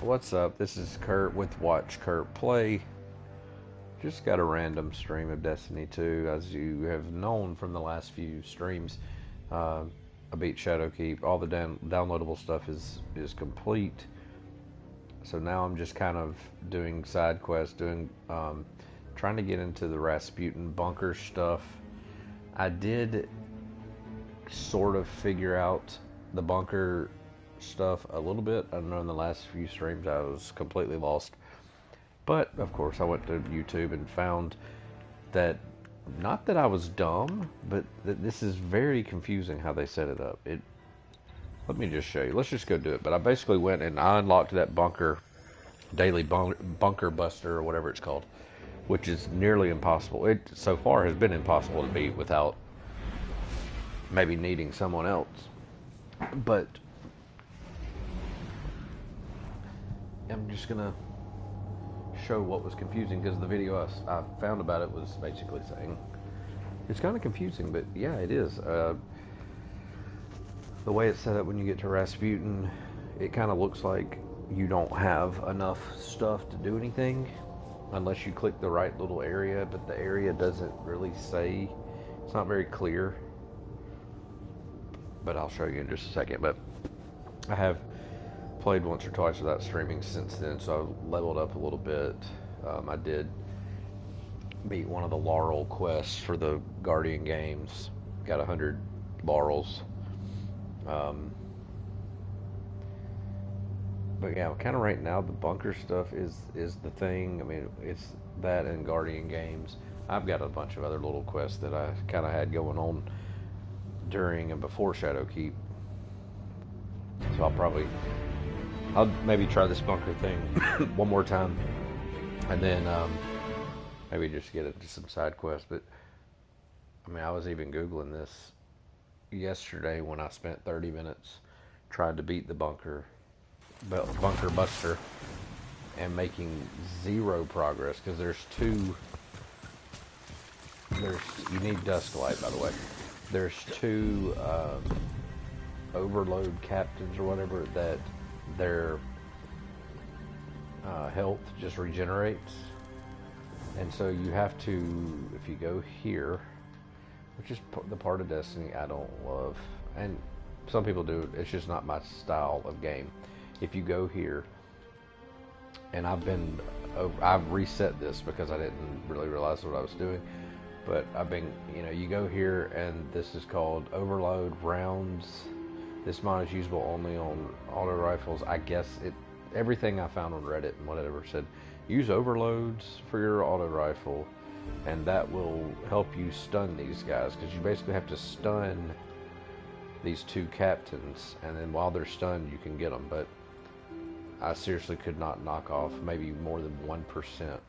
What's up? This is Kurt with Watch Kurt Play. Just got a random stream of Destiny 2. As you have known from the last few streams, I beat Shadowkeep. All the downloadable stuff is complete. So now I'm just kind of doing side quests, trying to get into the Rasputin bunker stuff. I did sort of figure out the bunker stuff a little bit. I don't know, in the last few streams I was completely lost. But, of course, I went to YouTube and found that, not that I was dumb, but that this is very confusing how they set it up. Let me just show you. Let's just go do it. But I basically went and I unlocked that daily bunker buster, or whatever it's called, which is nearly impossible. It, so far, has been impossible to beat without maybe needing someone else. But I'm just gonna show what was confusing, because the video I found about it was basically saying it's kind of confusing, but yeah, it is. The way it's set up when you get to Rasputin, it kind of looks like you don't have enough stuff to do anything unless you click the right little area, but the area doesn't really say, it's not very clear. But I'll show you in just a second. But I have played once or twice without streaming since then, so I've leveled up a little bit. I did beat one of the laurel quests for the Guardian games. Got 100 laurels. But yeah, kind of right now the bunker stuff is the thing. I mean, it's that and Guardian games. I've got a bunch of other little quests that I kind of had going on during and before Shadowkeep. So I'll maybe try this bunker thing one more time, and then maybe just get into some side quests. But I mean, I was even Googling this yesterday when I spent 30 minutes trying to beat the bunker buster and making zero progress, because you need Dusklight, by the way. There's two overload captains or whatever that their health just regenerates, and so you have to, if you go here, which is the part of Destiny I don't love, and some people do, it's just not my style of game. If you go here, and I've reset this because I didn't really realize what I was doing, but you go here, and this is called Overload Rounds. This mod is usable only on auto rifles. I guess everything I found on Reddit and whatever said, use overloads for your auto rifle, and that will help you stun these guys, because you basically have to stun these two captains, and then while they're stunned, you can get them. But I seriously could not knock off maybe more than 1%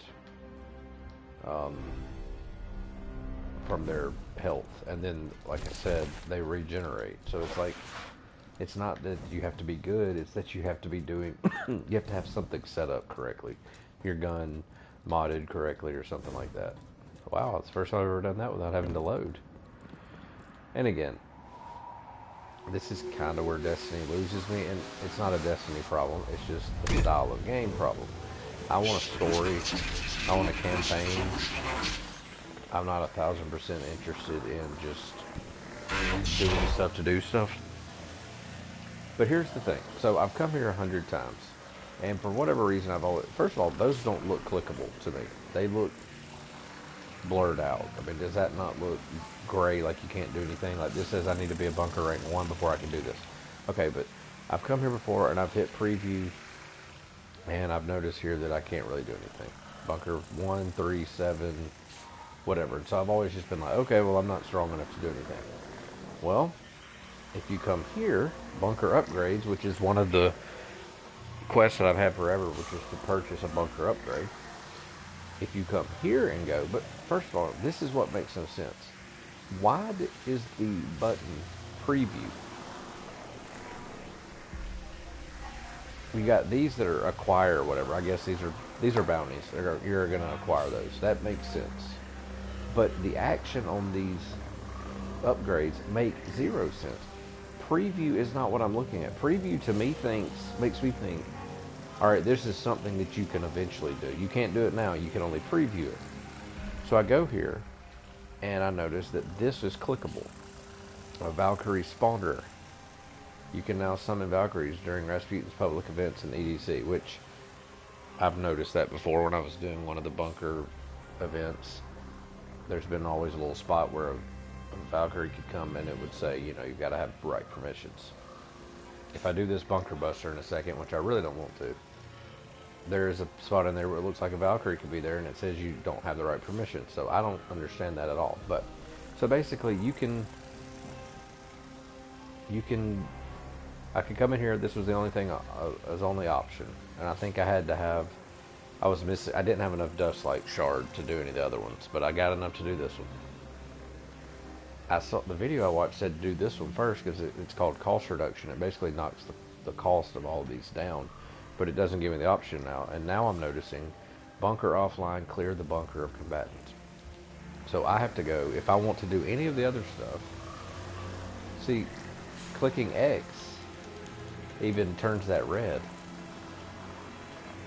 from their health, and then, like I said, they regenerate. So it's like, it's not that you have to be good, it's that you have to be doing you have to have something set up correctly, your gun modded correctly or something like that. Wow, it's the first time I've ever done that without having to load. And again, this is kind of where Destiny loses me, and it's not a Destiny problem, it's just the style of game problem. I want a story, I want a campaign. I'm not 1,000% interested in just doing stuff to do stuff. But here's the thing. So I've come here 100 times, and for whatever reason, first of all, those don't look clickable to me. They look blurred out. I mean, does that not look gray, like you can't do anything? Like, this says I need to be a bunker rank 1 before I can do this. Okay, but I've come here before, and I've hit preview, and I've noticed here that I can't really do anything. Bunker 1, 3, 7... whatever. And so I've always just been like, okay, well, I'm not strong enough to do anything. Well, if you come here, bunker upgrades, which is one of the quests that I've had forever, which is to purchase a bunker upgrade. If you come here and go, but first of all, this is what makes no sense. Why is the button preview? We got these that are acquire or whatever. I guess these are bounties. You're going to acquire those. That makes sense. But the action on these upgrades make zero sense. Preview is not what I'm looking at. Preview to me makes me think Alright, this is something that you can eventually do. You can't do it now, you can only preview it. So I go here, and I notice that this is clickable. A Valkyrie spawner. You can now summon Valkyries during Rasputin's public events in EDC, which I've noticed that before when I was doing one of the bunker events. There's been always a little spot where a Valkyrie could come and it would say, you know, you've got to have right permissions. If I do this bunker buster in a second, which I really don't want to, there is a spot in there where it looks like a Valkyrie could be there and it says you don't have the right permissions. So I don't understand that at all. But so basically I could come in here. This was the only thing, was only option, and I think I had to have. I didn't have enough Dustlight Shard to do any of the other ones, but I got enough to do this one. I saw the video I watched said do this one first because it's called cost reduction. It basically knocks the cost of all of these down, but it doesn't give me the option now. And now I'm noticing bunker offline, clear the bunker of combatants. So I have to go if I want to do any of the other stuff. See, clicking X even turns that red.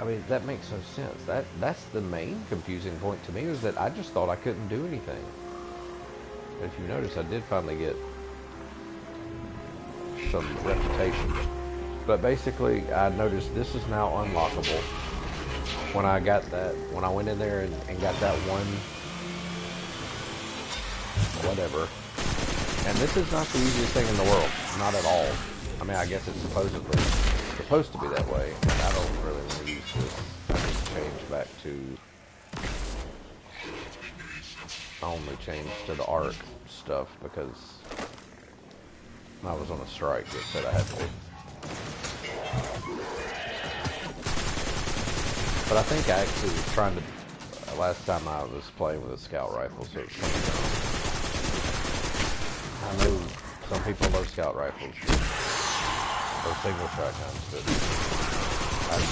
I mean, that makes no sense. That's the main confusing point to me, is that I just thought I couldn't do anything. But if you notice, I did finally get some reputation. But basically, I noticed this is now unlockable. When I went in there and got that one, whatever. And this is not the easiest thing in the world. Not at all. I mean, I guess it's supposed to be that way. And I don't really want to use this. I just change back to... I only changed to the arc stuff because I was on a strike that said I had to. But I think I actually was trying to... last time I was playing with a scout rifle, so it's kind of... I know some people love scout rifles or single shotguns, but I'd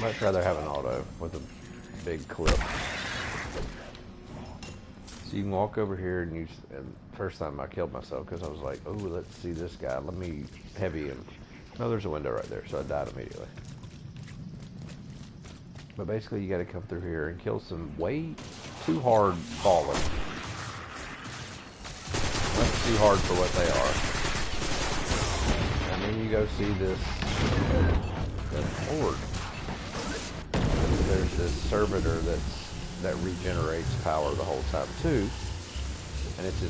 much rather have an auto with a big clip. So you can walk over here and first time I killed myself because I was like, oh, let's see this guy. Let me heavy him. No, there's a window right there, so I died immediately. But basically, you got to come through here and kill some way too hard fallen. That's too hard for what they are. And then you go see this horde. There's this servitor that regenerates power the whole time too. And it's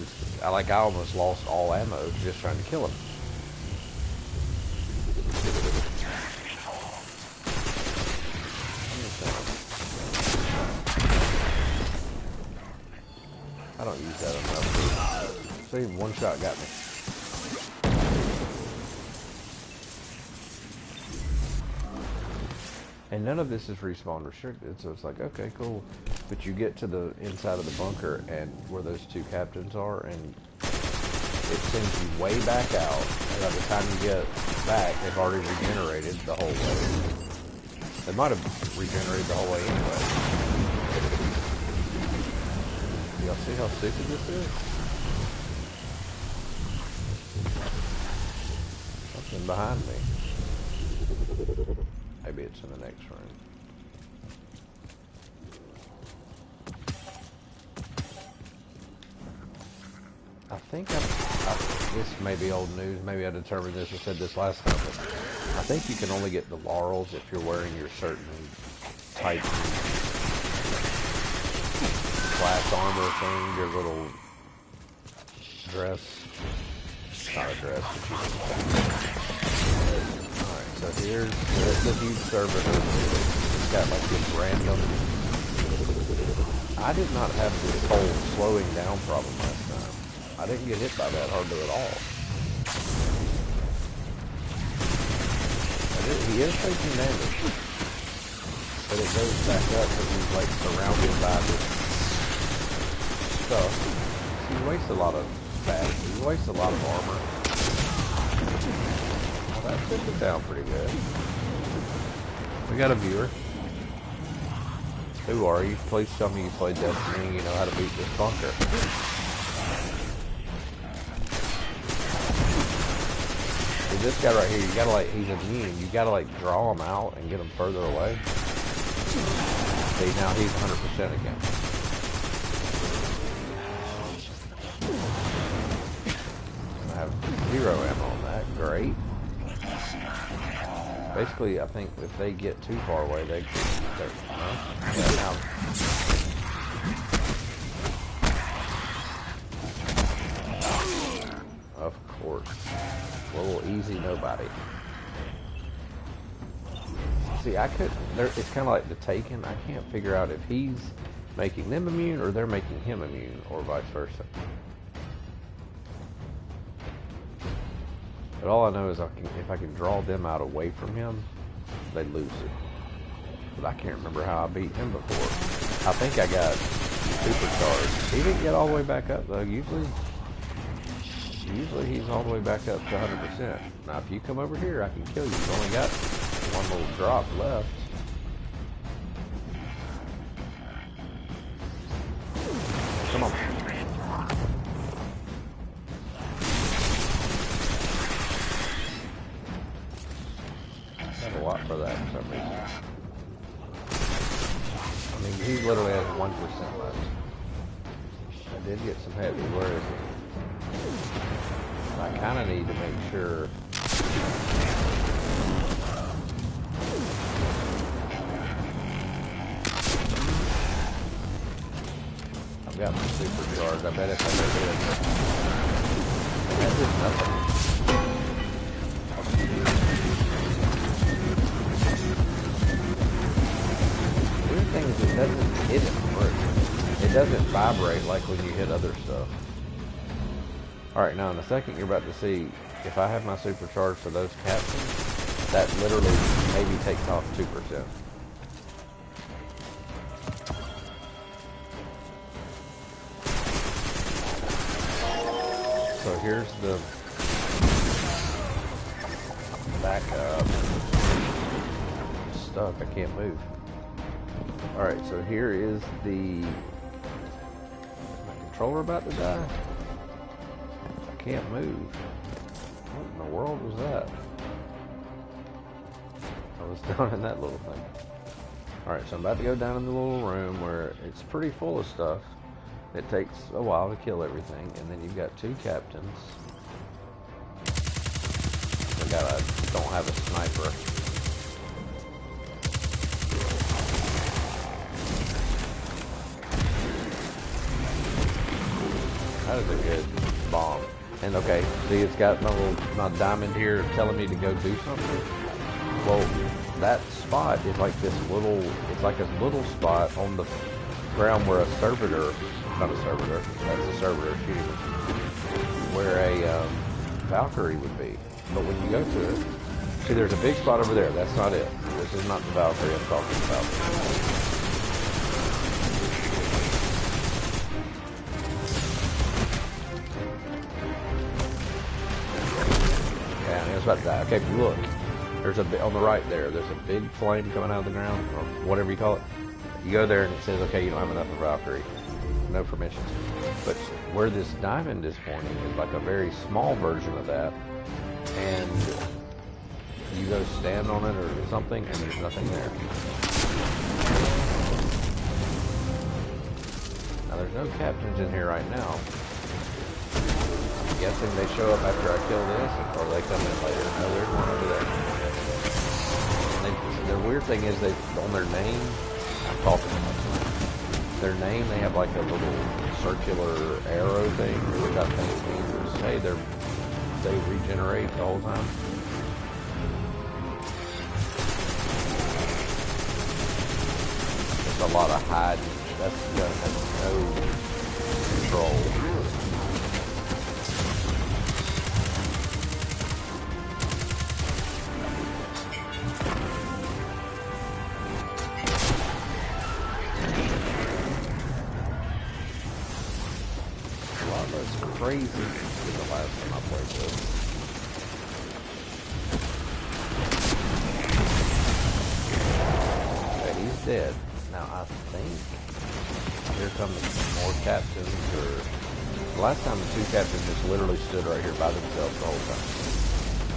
I almost lost all ammo just trying to kill him. I don't use that enough. So even one shot got me. And none of this is respawn restricted, so it's like, okay, cool. But you get to the inside of the bunker and where those two captains are, and it sends you way back out. And by the time you get back, they've already regenerated the whole way. They might have regenerated the whole way anyway. Y'all see how stupid this is? Something behind me. Maybe it's in the next room. I think this may be old news. Maybe I determined this or said this last time, but I think you can only get the laurels if you're wearing your certain type class armor thing, your little dress. Not a dress, but you can. Alright, so here's the huge server. It's got like this random... I did not have this whole slowing down problem last time. I didn't get hit by that hardly at all. He is taking damage. But it goes back up because he's like surrounded by this stuff. He wastes a lot of batteries. He wastes a lot of armor. Well, that took it down pretty good. We got a viewer. Who are you? Please tell me you play Destiny and you know how to beat this bunker. this guy right here, you gotta like, he's immune. You gotta like draw him out and get him further away. See, now he's 100% again. I have 0 ammo on that. Great. Basically, I think if they get too far away, they yeah, now. Of course. Little easy nobody. See, I couldn't, it's kind of like the Taken. I can't figure out if he's making them immune or they're making him immune, or vice versa. But all I know is if I can draw them out away from him, they lose it. But I can't remember how I beat him before. I think I got supercharged. He didn't get all the way back up though. Usually he's all the way back up to 100%. Now if you come over here, I can kill you. You've only got one little drop left. Come on. Got a lot for that for some reason. I mean, he literally has 1% left. I did get some heavy. Where is he? I kind of need to make sure. I've got my supercharged. I bet if I go get it, that did nothing. The weird thing is it doesn't hit him first. It doesn't vibrate like when you hit other stuff. Alright, now in a second you're about to see, if I have my supercharged for those captains, that literally maybe takes off 2%. So here's the backup. I'm stuck, I can't move. Alright, so here is the... Is my controller about to die? Can't move. What in the world was that? I was down in that little thing. Alright, so I'm about to go down in the little room where it's pretty full of stuff. It takes a while to kill everything, and then you've got 2 captains. I don't have a sniper. That is a good bomb. And okay, see, it's got my diamond here telling me to go do something. Well, that spot is like this little, it's like a little spot on the ground where a servitor, not a servitor, that's a servitor shooting, where a Valkyrie would be. But when you go to it, see, there's a big spot over there. That's not it. This is not the Valkyrie I'm talking about. About to die. Okay, look. There's on the right there. There's a big flame coming out of the ground, or whatever you call it. You go there and it says, okay, you don't have enough of Valkyrie. No permissions. But where this diamond is pointing is like a very small version of that, and you go stand on it or something, and there's nothing there. Now there's no captains in here right now. Guessing they show up after I kill this, or they come in later. No, there's one over there. The weird thing is, on their name, I'm talking about their name, they have like a little circular arrow thing, which I think means, hey, they regenerate the whole time. There's a lot of hiding. That's no control. Crazy than the last time I played this. Okay, he's dead. Now I think here come more captains, or the last time the 2 captains just literally stood right here by themselves the whole time.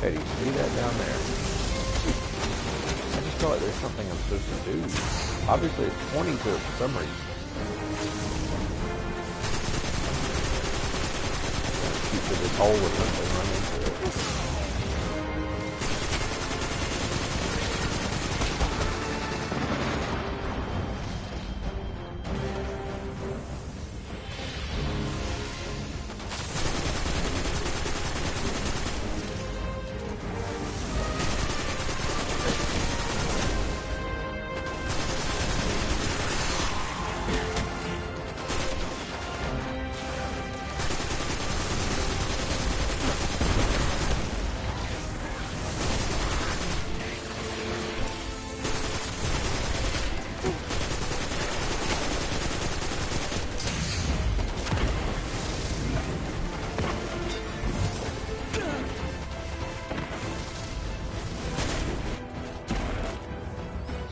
Okay, do you see that down there? I just feel like there's something I'm supposed to do. Obviously, it's pointing to it for some reason. Shoot through this hole or something, run into it.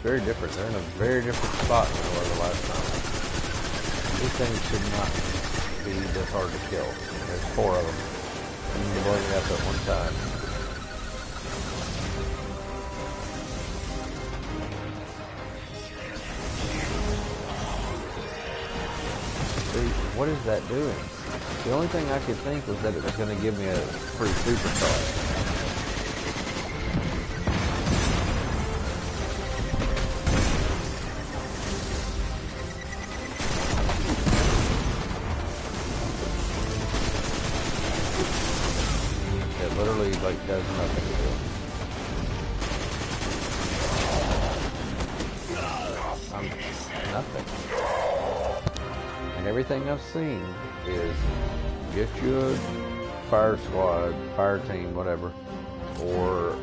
Very different. They're in a very different spot than they were the last time. These things should not be this hard to kill. There's 4 of them. And you're loading up at one time. See, what is that doing? The only thing I could think was that it was going to give me a free supercharge. Like does nothing to it. Nothing. And everything I've seen is get you a fire squad, fire team, whatever, or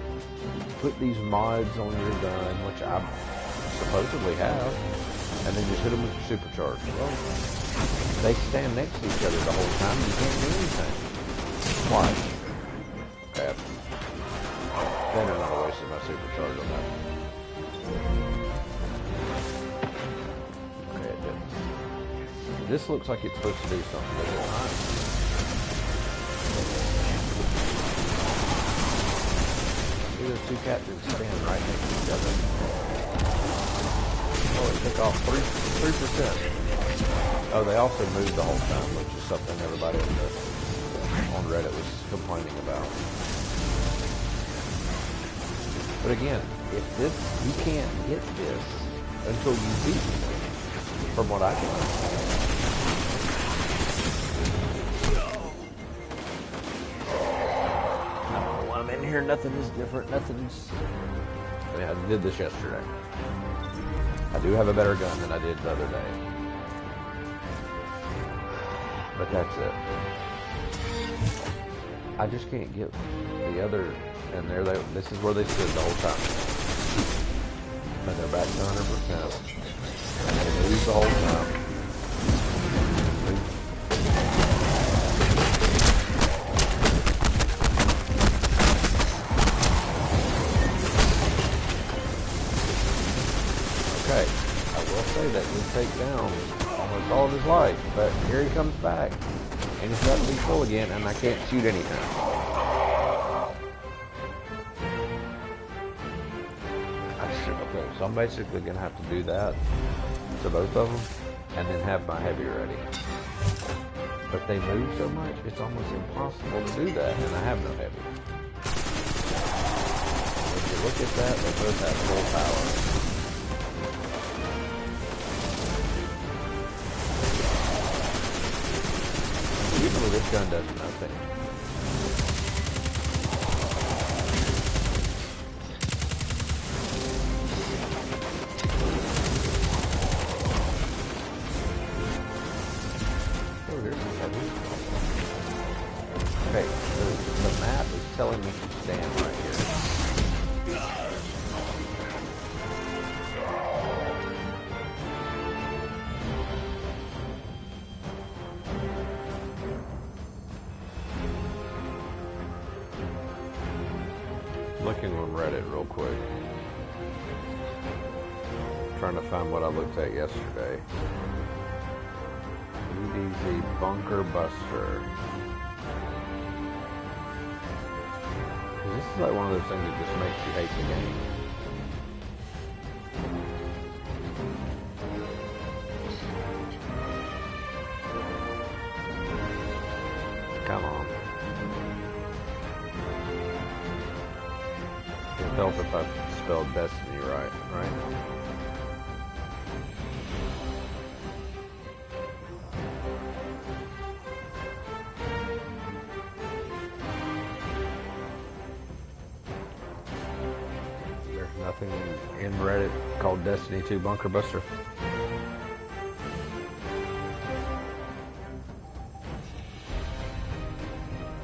put these mods on your gun, which I supposedly have, and then just hit them with your supercharge. Well, they stand next to each other the whole time. You can't do anything. Why? Crap. Then I'm not wasting my supercharge on that. Okay, it didn't. This looks like it's supposed to do something, but it's not. See those 2 captains standing right next to each other. Oh, it took off 3%. Oh, they also moved the whole time, which is something everybody on Reddit was complaining about. But again, if this, you can't get this until you beat it, from what I can understand. No, I'm in here, nothing is different, nothing's... I mean, I did this yesterday. I do have a better gun than I did the other day. But that's it. I just can't get the other, and this is where they stood the whole time. And they're back to 100%. And they lose the whole time. Okay, I will say that would take down almost all of his life, but here he comes back. And he's got to be full again, and I can't shoot anything. Okay, so I'm basically going to have to do that to both of them, and then have my heavy ready. But they move so much, it's almost impossible to do that, and I have no heavy. If you look at that, they both have full power. Usually this gun does nothing. Oh, here's some heavy. Okay, the map is telling me to stand right here. Looking on Reddit real quick. Trying to find what I looked at yesterday. EDZ Bunker Buster. This is like one of those things that just makes you hate the game. Come on. Can't tell if I spelled Destiny right? There's nothing in Reddit called Destiny 2 Bunker Buster.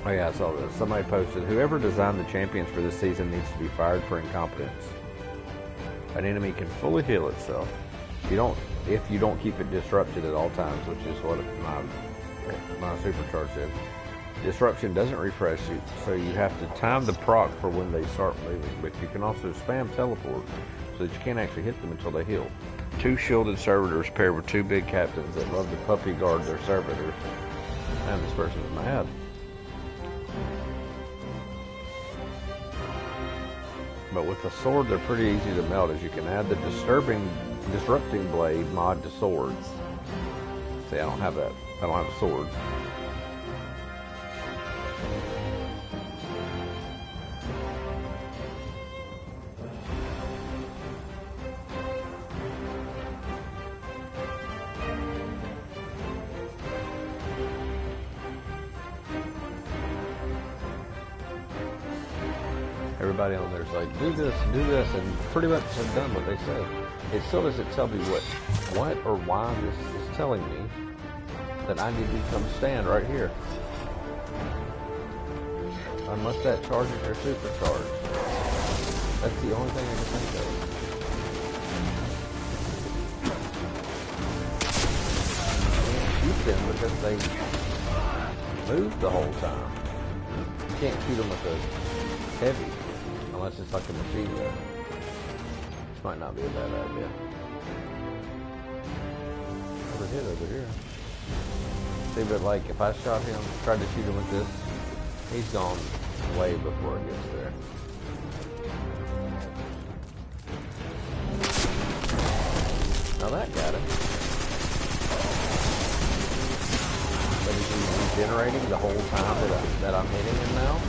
Oh yeah, I saw this. Somebody posted, whoever designed the champions for this season needs to be fired for incompetence. An enemy can fully heal itself. If you don't keep it disrupted at all times, which is what my supercharge said. Disruption doesn't refresh you, so you have to time the proc for when they start moving. But you can also spam teleport so that you can't actually hit them until they heal. 2 shielded servitors paired with 2 big captains that love to puppy guard their servitors. Man, this person is mad. But with a sword, they're pretty easy to melt, as you can add the disrupting blade mod to swords. See, I don't have that. I don't have a sword. Everybody on there's like, do this, and pretty much have done what they said. It still doesn't tell me what or why this is telling me that I need to come stand right here. Unless that charges or supercharged. That's the only thing I can think of. You can't shoot them because they move the whole time. You can't shoot them with a heavy. Unless it's like a machine gun. This might not be a bad idea. Never hit over here. See, but like, if I shot him, tried to shoot him with this, he's gone way before it gets there. Now that got him. But is he regenerating the whole time that I'm hitting him now?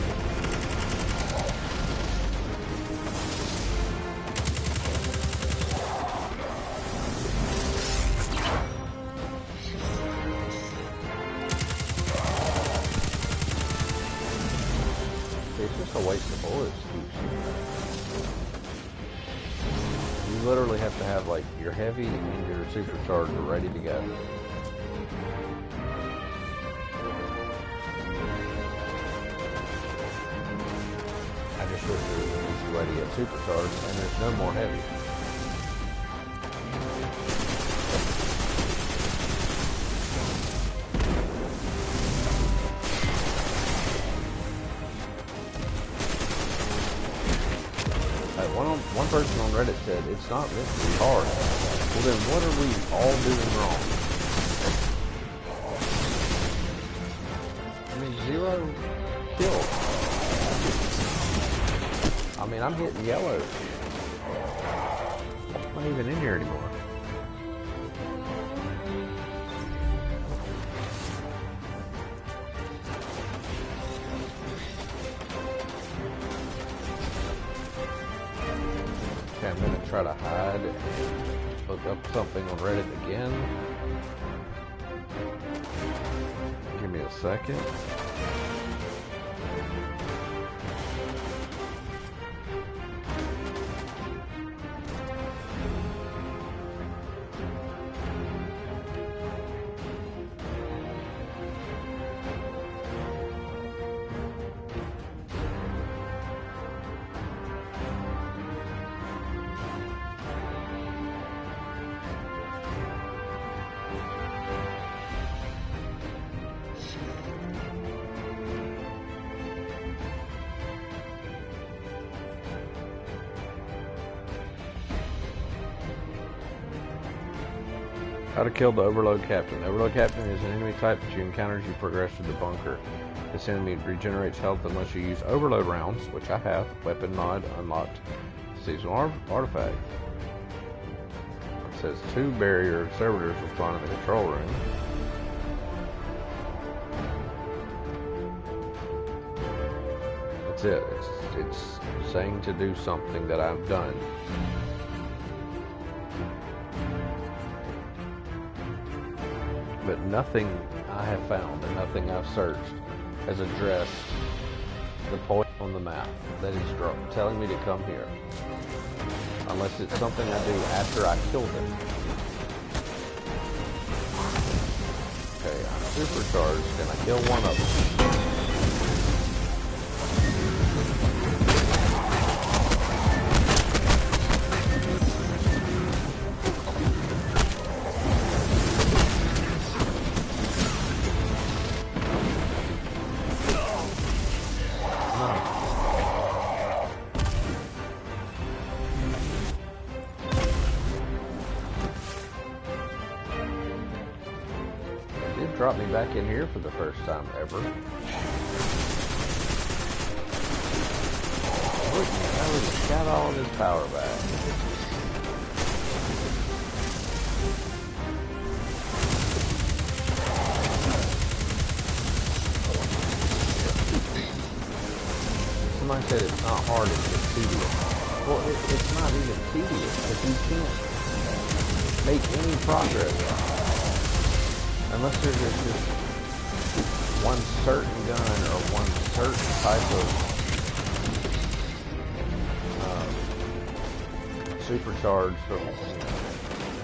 A waste of bullets. You literally have to have like your heavy and your supercharger ready to go. I just wish there was an easy way to get supercharged, and there's no more heavy. One person on Reddit said, it's not meant to be hard. Well then what are we all doing wrong? I mean, 0 kills. I mean, I'm hitting yellow. I'm not even in here anymore. Okay, I'm gonna try to hide and look up something on Reddit again. Give me a second. How to kill the Overload Captain. The Overload Captain is an enemy type that you encounter as you progress through the bunker. This enemy regenerates health unless you use Overload rounds, which I have. Weapon mod unlocked. Seasonal artifact. It says 2 barrier servitors will spawn in the control room. That's it. It's saying to do something that I've done. But nothing I have found and nothing I've searched has addressed the point on the map that is telling me to come here. Unless it's something I do after I kill them. Okay, I'm supercharged and I kill one of them. Drop me back in here for the first time ever. Look, he's got all of his power back. Somebody said it's not hard, it's just tedious. Well, it's not even tedious because you can't make any progress. Unless there's just one certain gun or one certain type of supercharge from a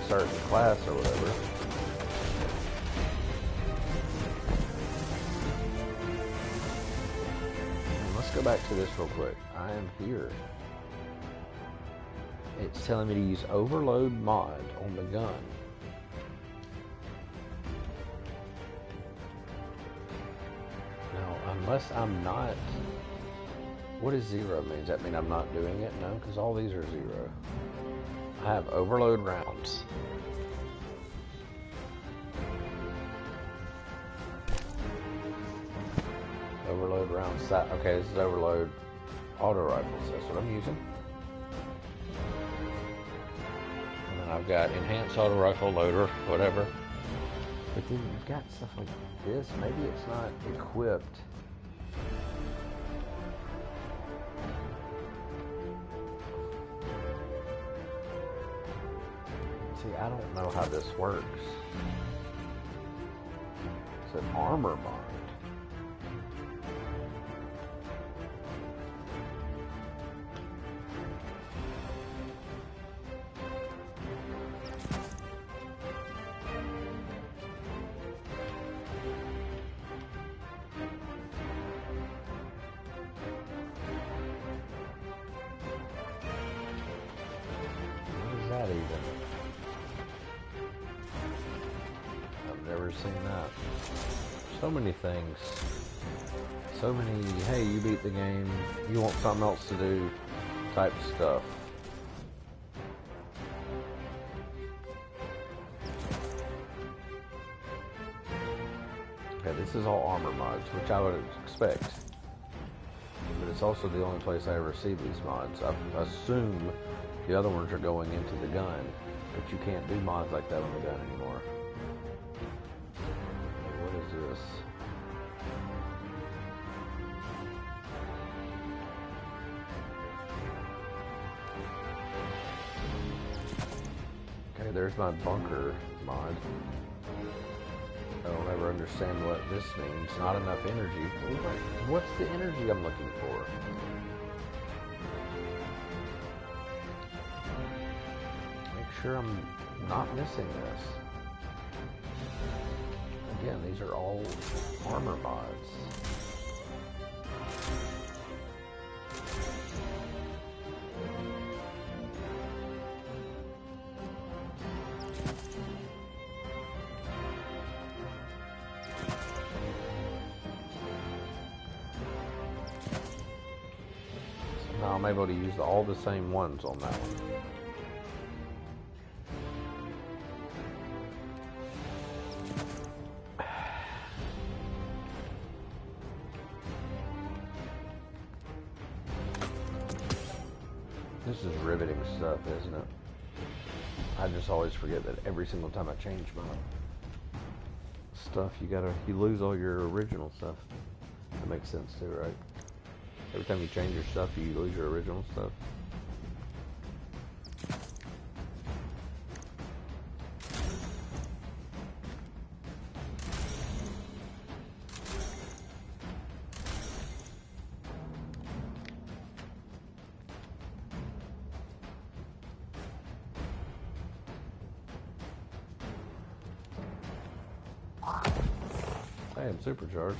certain class or whatever. And let's go back to this real quick. I am here. It's telling me to use Overload mod on the gun. Unless I'm not... What does 0 mean? Does that mean I'm not doing it? No, because all these are 0. I have Overload rounds. Overload rounds. Okay, this is Overload auto rifles. That's what I'm using. And then I've got Enhanced Auto Rifle Loader, whatever. But then you've got stuff like this. Maybe it's not equipped. See, I don't know how this works. It's an armor mod. Even. I've never seen that. So many things. So many, hey, you beat the game, you want something else to do type stuff. Okay, this is all armor mods, which I would expect. But it's also the only place I ever see these mods. I assume the other ones are going into the gun, but you can't do mods like that on the gun anymore. What is this? Okay, there's my bunker mod. I don't ever understand what this means. Not enough energy. What's the energy I'm looking for? Sure I'm not missing this. Again, these are all armor mods. Somehow I'm able to use all the same ones on that one. This is riveting stuff, isn't it? I just always forget that every single time I change my stuff, you lose all your original stuff. That makes sense too, right? Every time you change your stuff, you lose your original stuff. I am supercharged.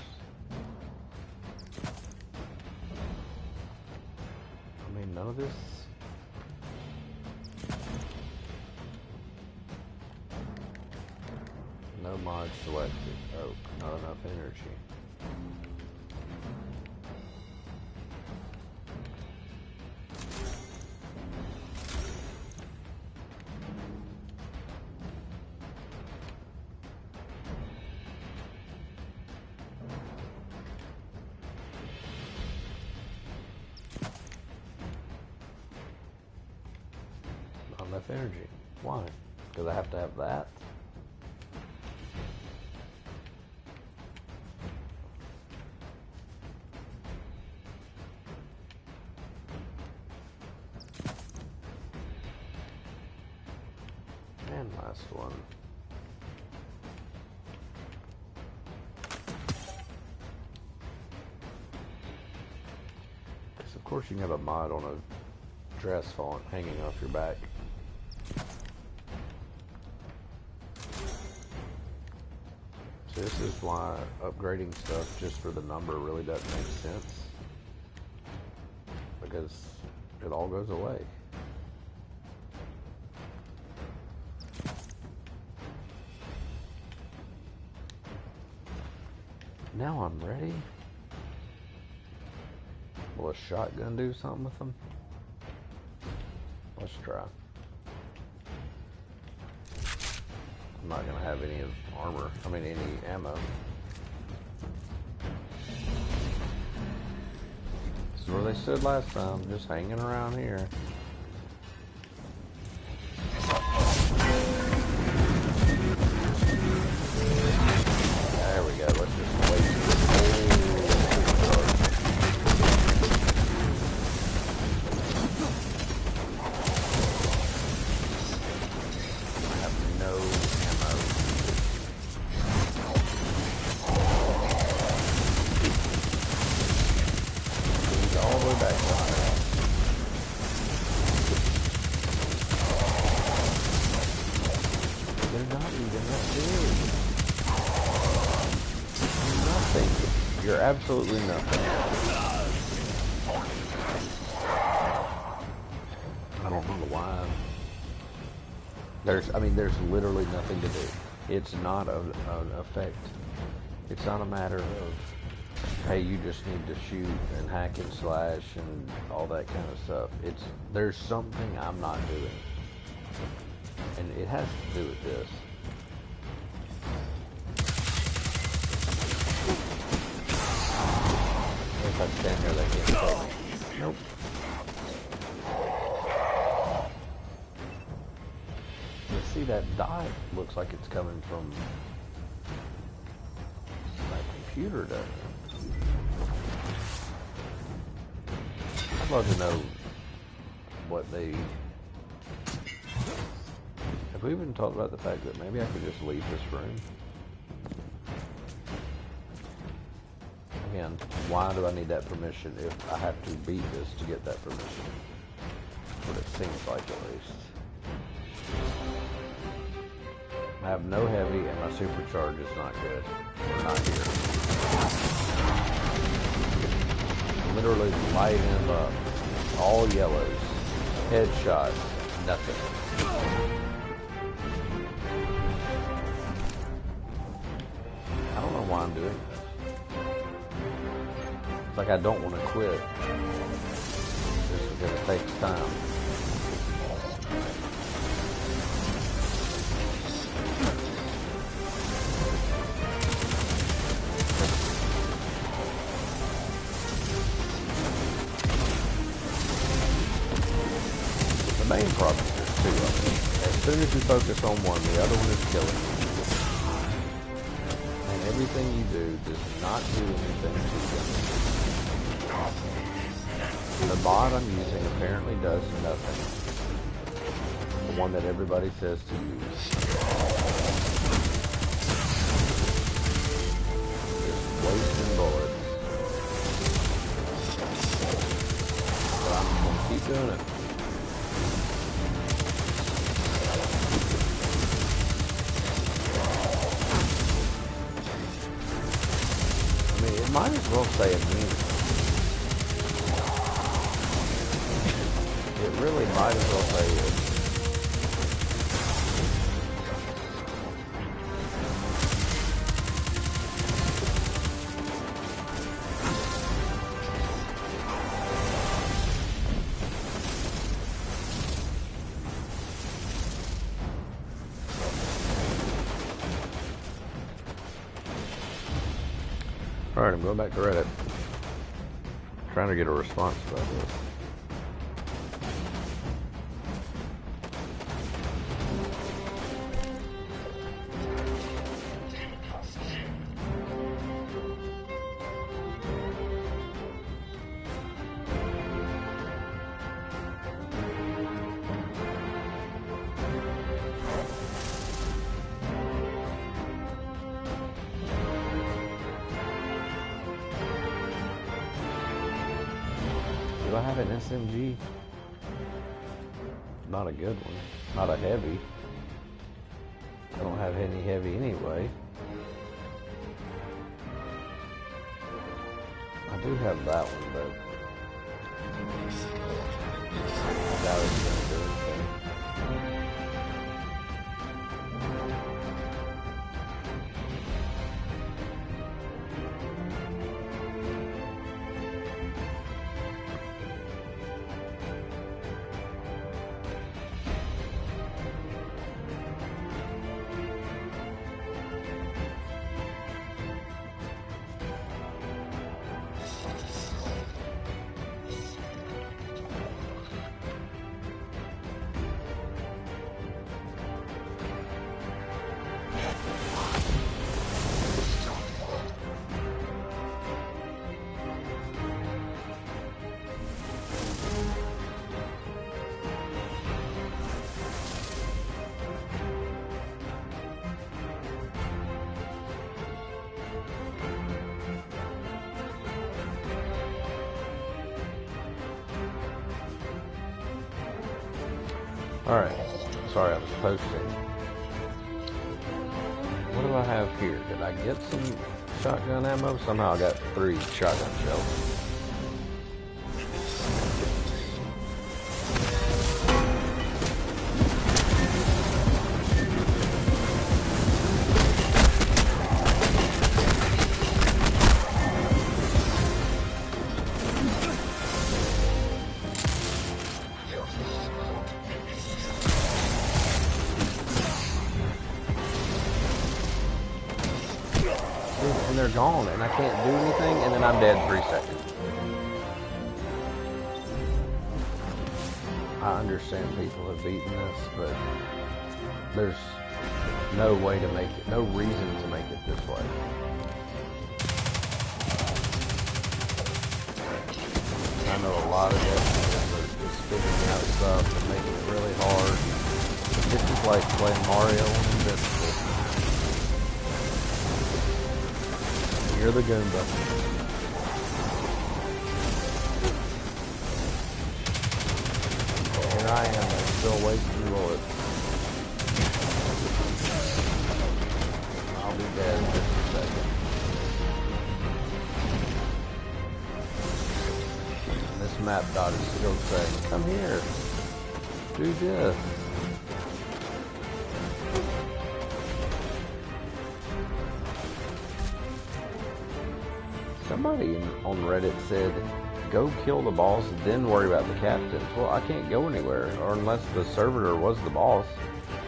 I mean, none of this. No mods selected. Oh, not enough energy. Not enough energy. Why? Because I have to have that. And last one. Because of course you can have a mod on a dress font hanging off your back. So this is why upgrading stuff just for the number really doesn't make sense. Because it all goes away. Now I'm ready. Will a shotgun do something with them? Let's try. I'm not gonna have any of armor. I mean, any ammo. This is where they stood last time, just hanging around here. There we go. Let's just wait. I have no ammo. He's all the way back behind. They're not even that big. Nothing. You're absolutely nothing. I don't know why. There's literally nothing to do. It's not an effect. It's not a matter of, hey, you just need to shoot and hack and slash and all that kind of stuff. There's something I'm not doing. And it has to do with this. If I stand here, they can't kill me. Nope. You see that dot looks like it's coming from my computer, doesn't it? I'd love to know what they... Have we even talked about the fact that maybe I could just leave this room? Again, why do I need that permission if I have to beat this to get that permission? That's what it seems like, at least. I have no heavy, and my supercharge is not good. We're not here. Literally light him up. All yellows. Headshots. Nothing. I don't know why I'm doing this. It's like I don't want to quit. Just because it takes time. same problem. There's two of them. As soon as you focus on one, the other one is killing you. And everything you do does not do anything to them. The bot I'm using apparently does nothing. The one that everybody says to use. Just wasting bullets. But I'm gonna keep doing it. I mean, it might as well say immune. It really might as well say it. Alright, I'm going back to Reddit. Trying to get a response about this. Do I have an SMG? Not a good one. Not a heavy. I don't have any heavy anyway. I do have that one, but I doubt it's gonna do anything. Alright, sorry I was posting. What do I have here? Did I get some shotgun ammo? Somehow I got 3 shotgun shells. And they're gone, and I can't do anything, and then I'm dead 3 seconds. I understand people have beaten this, but there's no way to make it, no reason to make it this way. I know a lot of devs are just figuring out stuff and making it really hard. This is like playing Mario on Invincible. You're the Goomba. Here I am, I'm still wasting bullets. I'll be dead in just a second. And this map dot is still saying, come here, do this. Somebody on Reddit said, go kill the boss and then worry about the captains. Well, I can't go anywhere, or unless the servitor was the boss.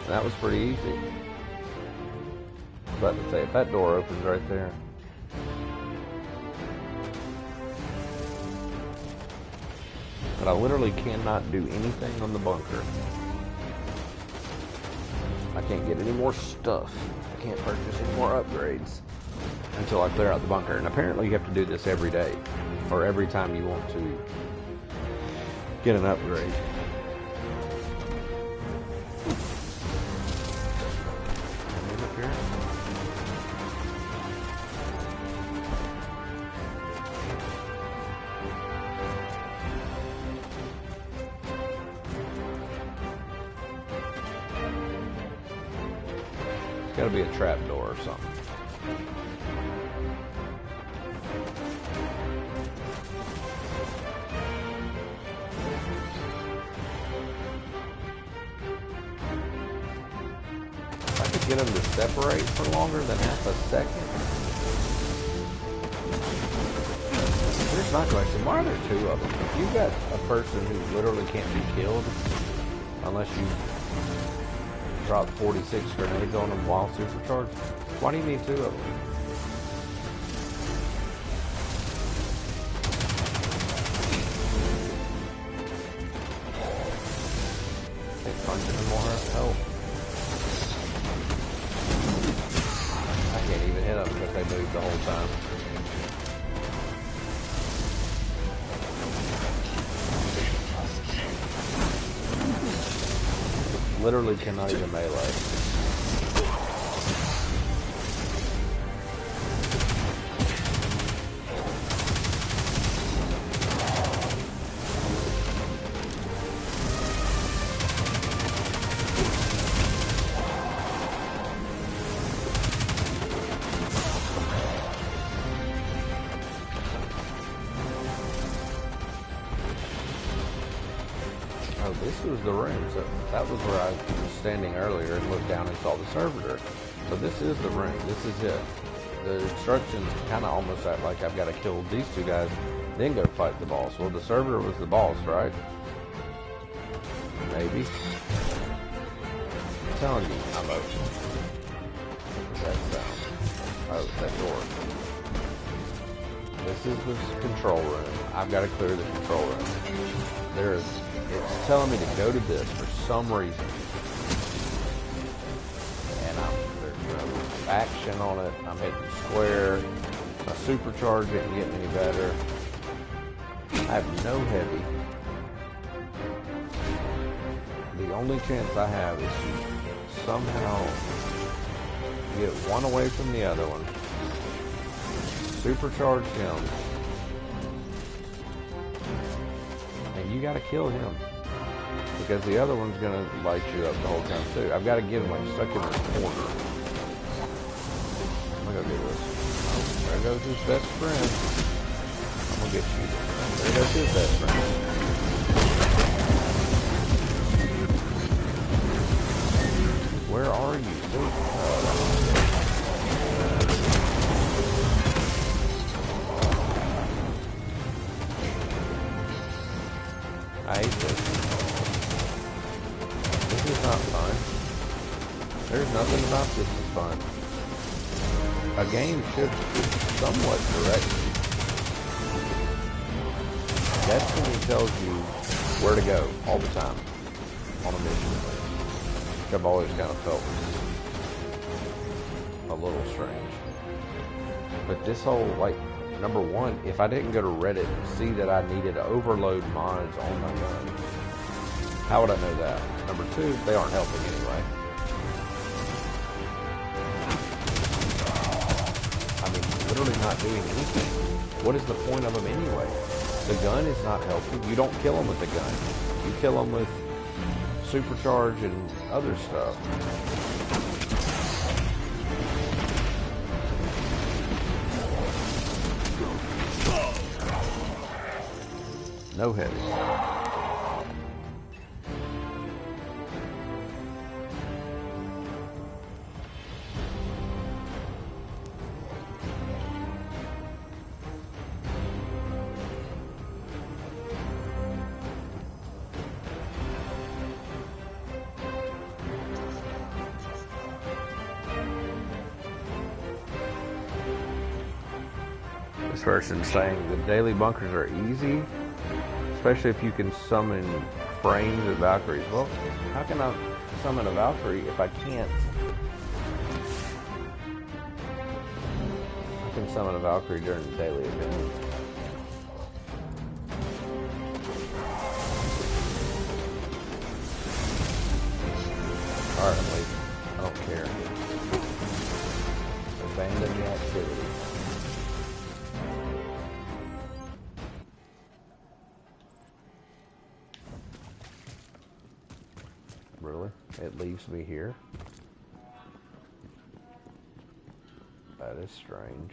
And that was pretty easy. I was about to say, if that door opens right there. But I literally cannot do anything on the bunker. I can't get any more stuff. I can't purchase any more upgrades until I clear out the bunker. And apparently you have to do this every day, or every time you want to get an upgrade. It's got to be a trap door or something. If I could get them to separate for longer than half a second. Here's my question. Why are there two of them? If you've got a person who literally can't be killed unless you drop 46 grenades on them while supercharged, why do you need two of them? I think punching them will help. I can't even hit them because they moved the whole time. Literally cannot even melee. Oh, this was the room. So that was where I was standing earlier and looked down and saw the servitor. So this is the room. This is it. The instructions kind of almost act like I've got to kill these two guys, then go fight the boss. Well, the servitor was the boss, right? Maybe. I'm telling you, I'm open. What's that sound? Oh, it's that door. This is the control room. I've got to clear the control room. It's telling me to go to this for some reason. And there's no action on it. I'm hitting square. My supercharge isn't getting any better. I have no heavy. The only chance I have is to somehow get one away from the other one. Supercharge him. And you gotta kill him. Because the other one's gonna light you up the whole time too. I've gotta get him like stuck in this corner. I'm gonna go get this. Oh, there goes his best friend. I'm gonna get you. There goes his best friend. Where are you? I hate this. This is not fun. There's nothing about this is fun. A game should somewhat direct you. Destiny tells you where to go all the time on a mission, which I've always kind of felt a little strange. But this whole, like, number one, if I didn't go to Reddit and see that I needed to overload mods on my gun, how would I know that? Number two, they aren't helping anyway. I mean, literally not doing anything. What is the point of them anyway? The gun is not helping. You don't kill them with the gun. You kill them with supercharge and other stuff. No heavy. This person's saying the daily bunkers are easy. especially if you can summon frames of Valkyries. Well, how can I summon a Valkyrie if I can't? I can summon a Valkyrie during the daily event. Alright, wait. I don't care. Abandon the activity. Really? It leaves me here? That is strange.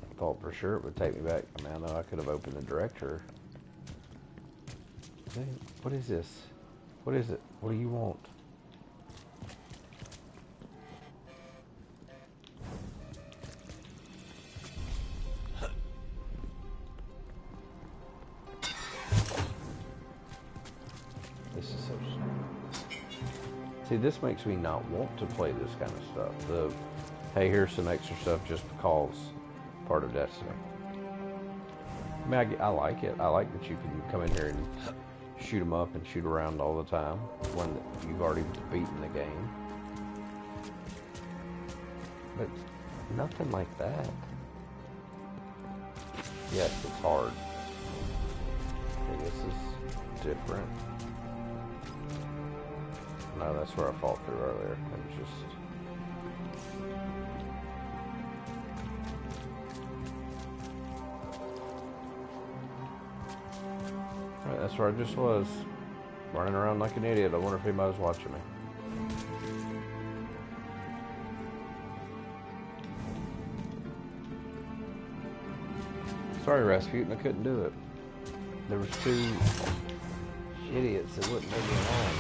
I thought for sure it would take me back. I mean, I know I could have opened the director. What is this? What is it? What do you want? This is so stupid. See, this makes me not want to play this kind of stuff. Hey, here's some extra stuff just because part of Destiny. I mean, I like it. I like that you can come in here and shoot them up and shoot around all the time when you've already beaten the game. But nothing like that. Yes, it's hard. Okay, this is different. No, that's where I fought through earlier. It was just... Alright, that's where I just was. Running around like an idiot. I wonder if anybody's watching me. Sorry, Rasputin, I couldn't do it. There was two idiots that wouldn't leave me alone.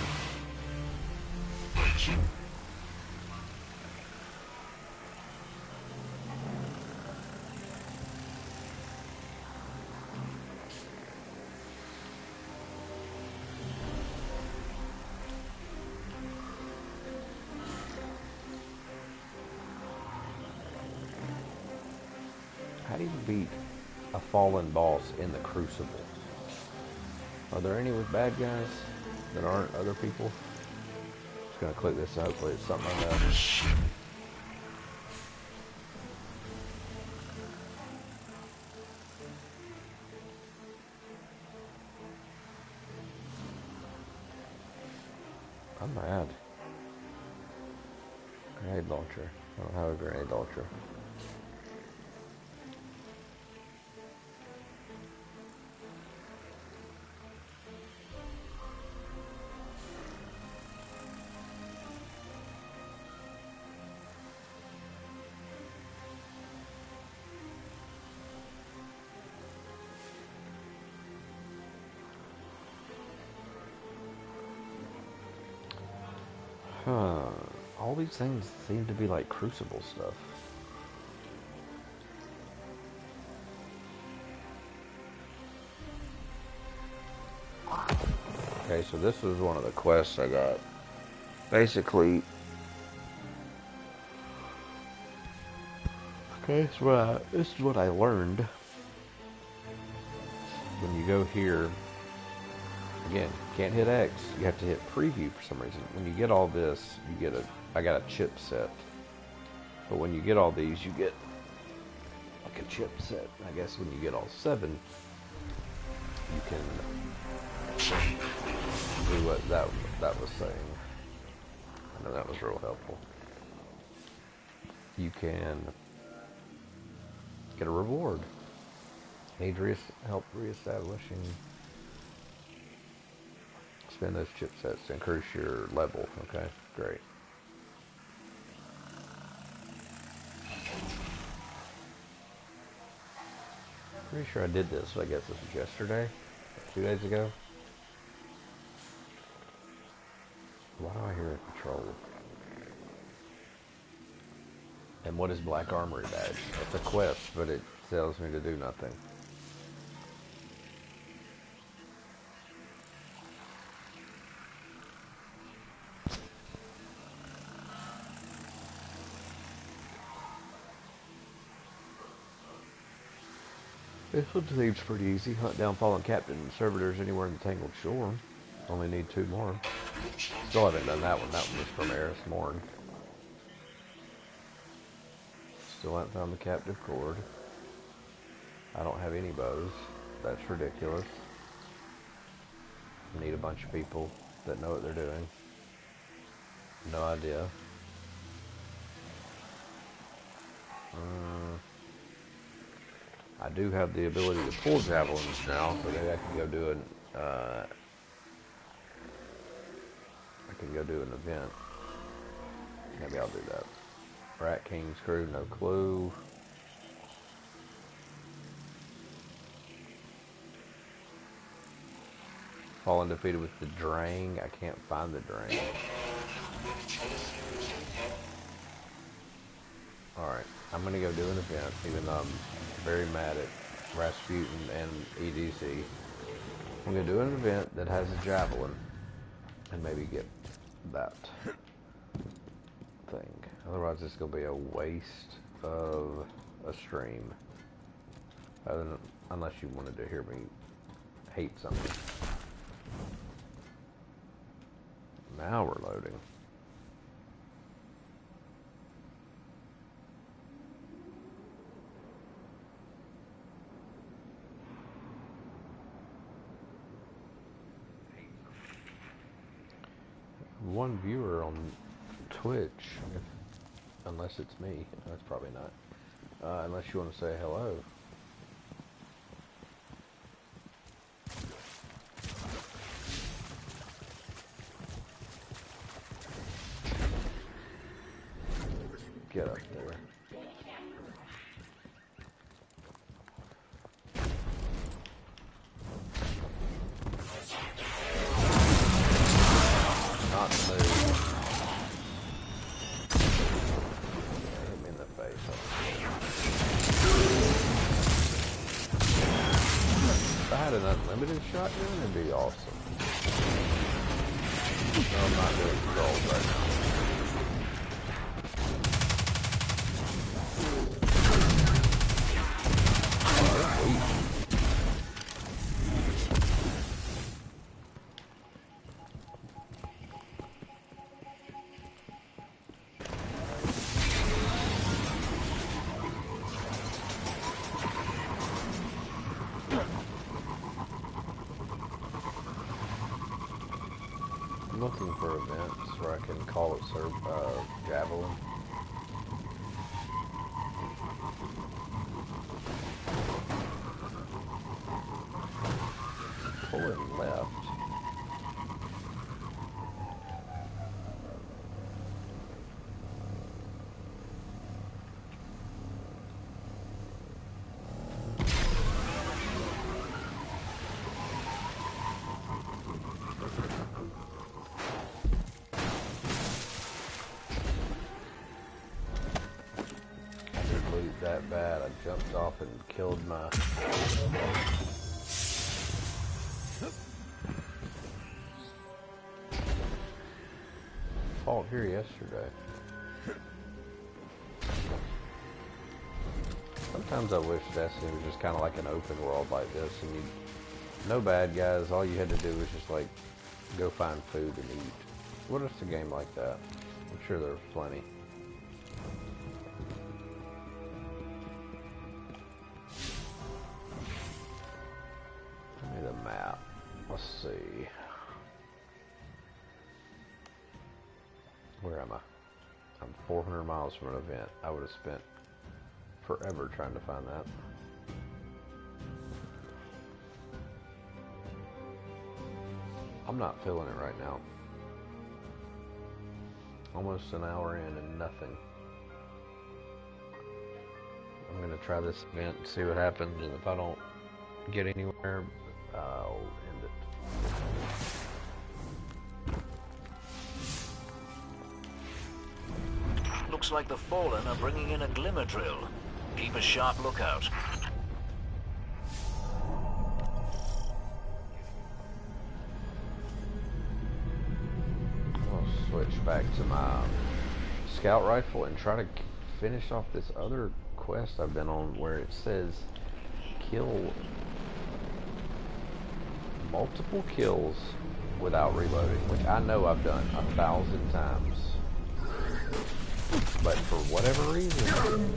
How do you beat a fallen boss in the Crucible? Are there any with bad guys that aren't other people? Just gonna click this, hopefully it's something I know. I'm mad. Grenade launcher. I don't have a grenade launcher. Huh. All these things seem to be like Crucible stuff. Okay, so this was one of the quests I got. Basically, okay, this is what I learned. When you go here, again, can't hit X. You have to hit preview for some reason. When you get all this, you get I got a chip set. But when you get all these, you get like a chip set. I guess when you get all 7, you can do what that was saying. I know that was real helpful. You can get a reward. Need help reestablishing. Spend those chipsets to increase your level. Okay, great. Pretty sure I did this. I guess this was yesterday, 2 days ago. Why do I hear a patrol? And what is Black Armory badge? It's a quest, but it tells me to do nothing. This one seems pretty easy. Hunt down fallen captain and servitors anywhere in the Tangled Shore. Only need 2 more. Still haven't done that one. That one was from Eris Morn. Still haven't found the captive cord. I don't have any bows. That's ridiculous. Need a bunch of people that know what they're doing. No idea. I do have the ability to pull javelins now, so maybe I can go do an event. Maybe I'll do that. Rat King's crew, no clue. Fallen defeated with the Drang. I can't find the Drang. Alright, I'm gonna go do an event, even though I'm very mad at Rasputin and EDC. I'm gonna do an event that has a javelin, and maybe get that thing. Otherwise, it's gonna be a waste of a stream. Unless you wanted to hear me hate something. Now we're loading. One viewer on Twitch, unless it's me. That's probably not. Unless you want to say hello. Get up there. Not move. Hit me in the face. If I had an unlimited shotgun, it'd be awesome. No, I'm not doing controls right now. I'm looking for events where I can call it javelin. Pull it left. That bad, I jumped off and killed my fought here yesterday. Sometimes I wish Destiny was just kind of like an open world like this, and you, no bad guys, all you had to do was just like go find food and eat. What is a game like that? I'm sure there's plenty. Map. Let's see. Where am I? I'm 400 miles from an event. I would have spent forever trying to find that. I'm not feeling it right now. Almost an hour in and nothing. I'm gonna try this event and see what happens, and if I don't get anywhere, I'll end it. Looks like the Fallen are bringing in a glimmer drill. Keep a sharp lookout. I'll switch back to my scout rifle and try to finish off this other quest I've been on where it says kill multiple kills without reloading, which I know I've done 1,000 times. But for whatever reason,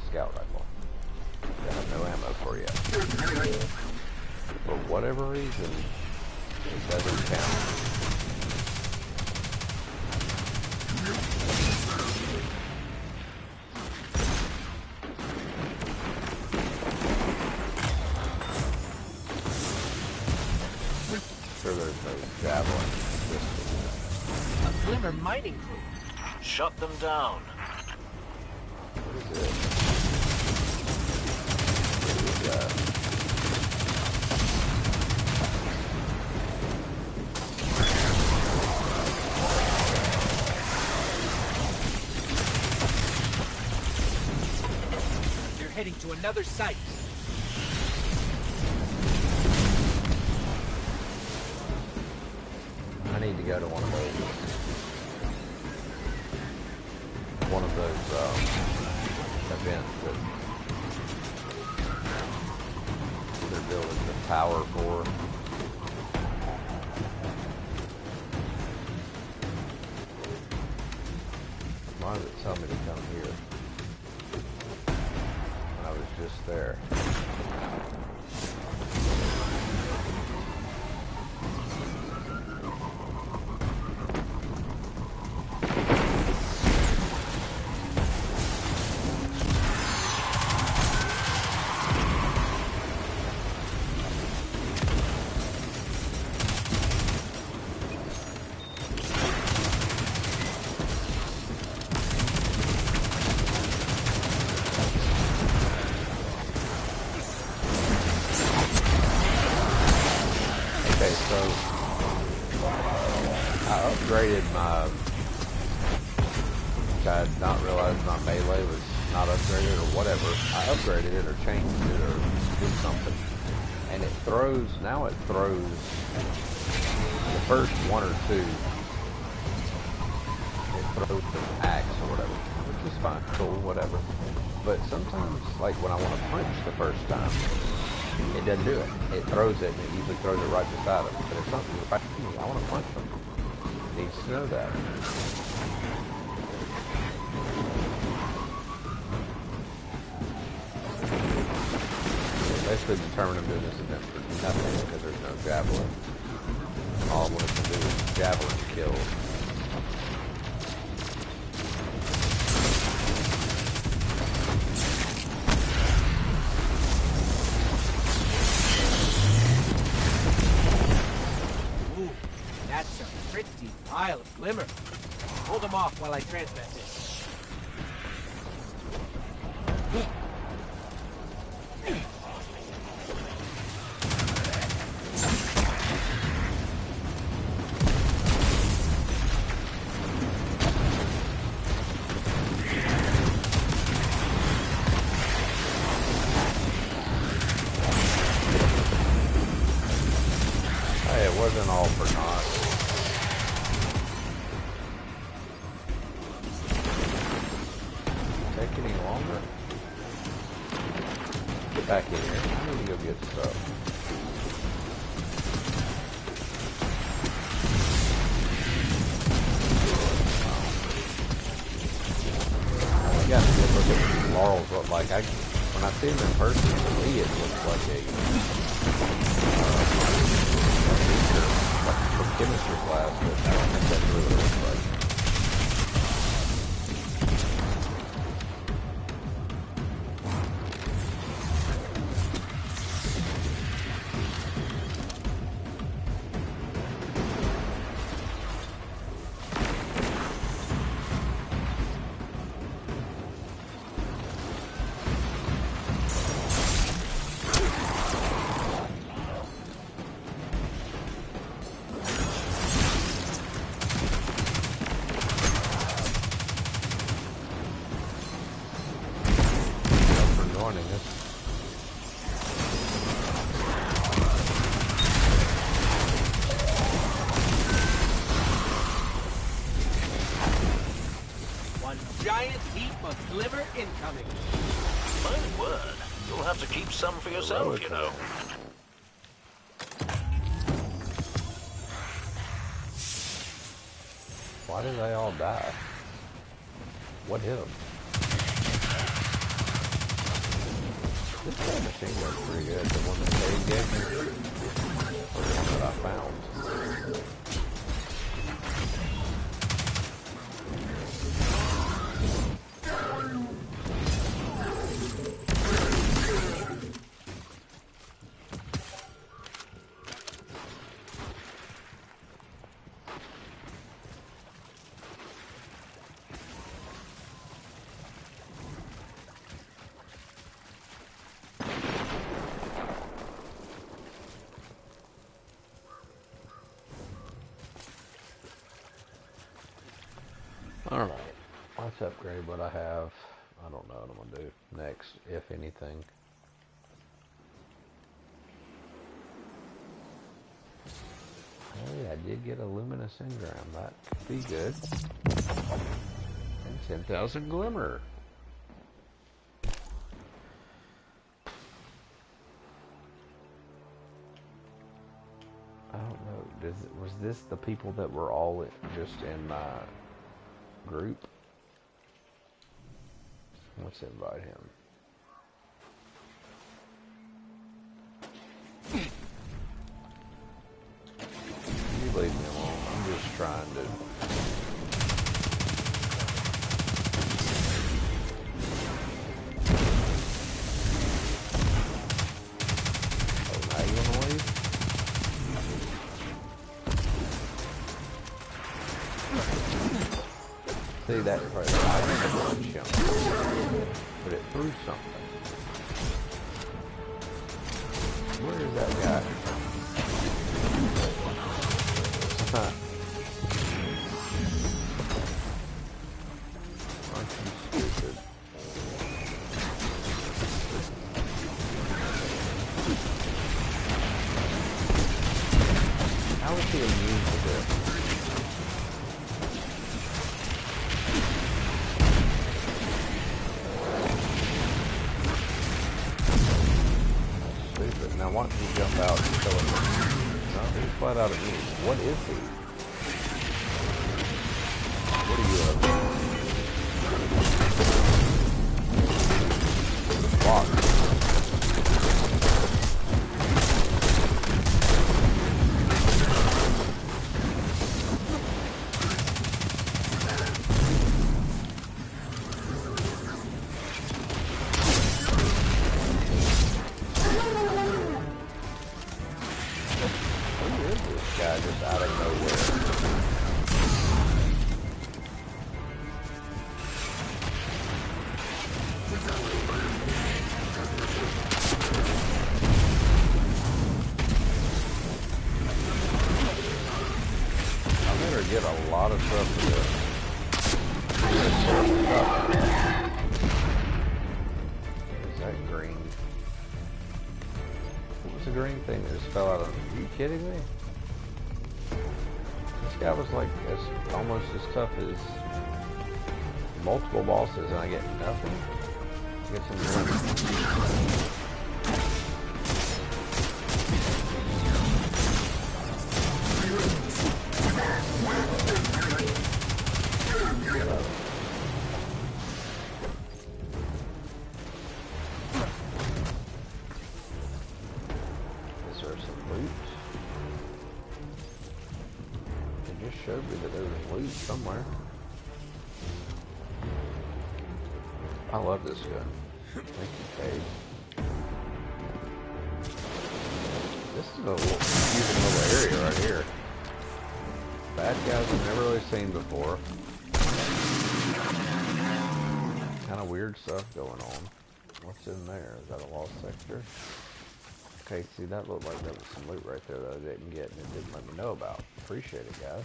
scout rifle. I have no ammo for you. For whatever reason, it doesn't count. Sure, there's no javelin. A Glimmer mining crew. Shut them down. What is it? What is that? They're heading to another site. I need to go to one of those. One of those events that they're building the tower for. Why does it tell me to come here? I was just there. Okay, so I upgraded my, which I had not realized my melee was not upgraded or whatever. I upgraded it or changed it or did something. And it throws, now it throws the first one or two, it throws an axe or whatever, which is fine, cool, whatever. But sometimes, like when I want to punch the first time, it doesn't do it. It throws it, and it usually throws it right beside him. But if something's right to me, I want to punch him. It needs to know that. Basically determined I'm doing this event for nothing because there's no javelin. All I wanted to do was javelin kills. Ooh, that's a pretty pile of Glimmer. Hold them off while I transmit this. Hey, it wasn't all for naught. Take any longer? Get back in here. I need to go get stuff. You got to get look at what Laurel's look like. When I see him in person, to me it looks like a teacher, like from chemistry class, but I don't think that's really what it looks like. One giant heap of Glimmer incoming. My word, You'll have to keep some for yourself, you know. Why did they all die? What hit them? This kind machine gun's pretty good. The one that Dave gave me, or the one that I found. Alright, let's upgrade what I have. I don't know what I'm going to do next, if anything. Hey, I did get a luminous engram. That could be good. And 10,000 glimmer. I don't know. Was this the people that were all just in my group? Let's invite him. You leave me alone. I'm just trying to... Oh, now you want to leave? See that right there? I didn't punch him, but it threw something. Where is that guy? Aren't you stupid? How is he immune to this? Now, why don't you jump out and kill him? No, he's flat out of me. What is he? What are you up to? Block. Just out of nowhere. I better get a lot of stuff to do. Is that green? What was the green thing that just fell out of? Are you kidding me? This guy was like almost as tough as multiple bosses, and I get nothing. I get some Is there some loot? Showed me that there was loot somewhere. I love this gun. Thank you, Cade. This is a confusing little area right here. Bad guys I've never really seen before. Kind of weird stuff going on. What's in there? Is that a lost sector? Okay, see, that looked like there was some loot right there that I didn't get and it didn't let me know about. Appreciate it, guys.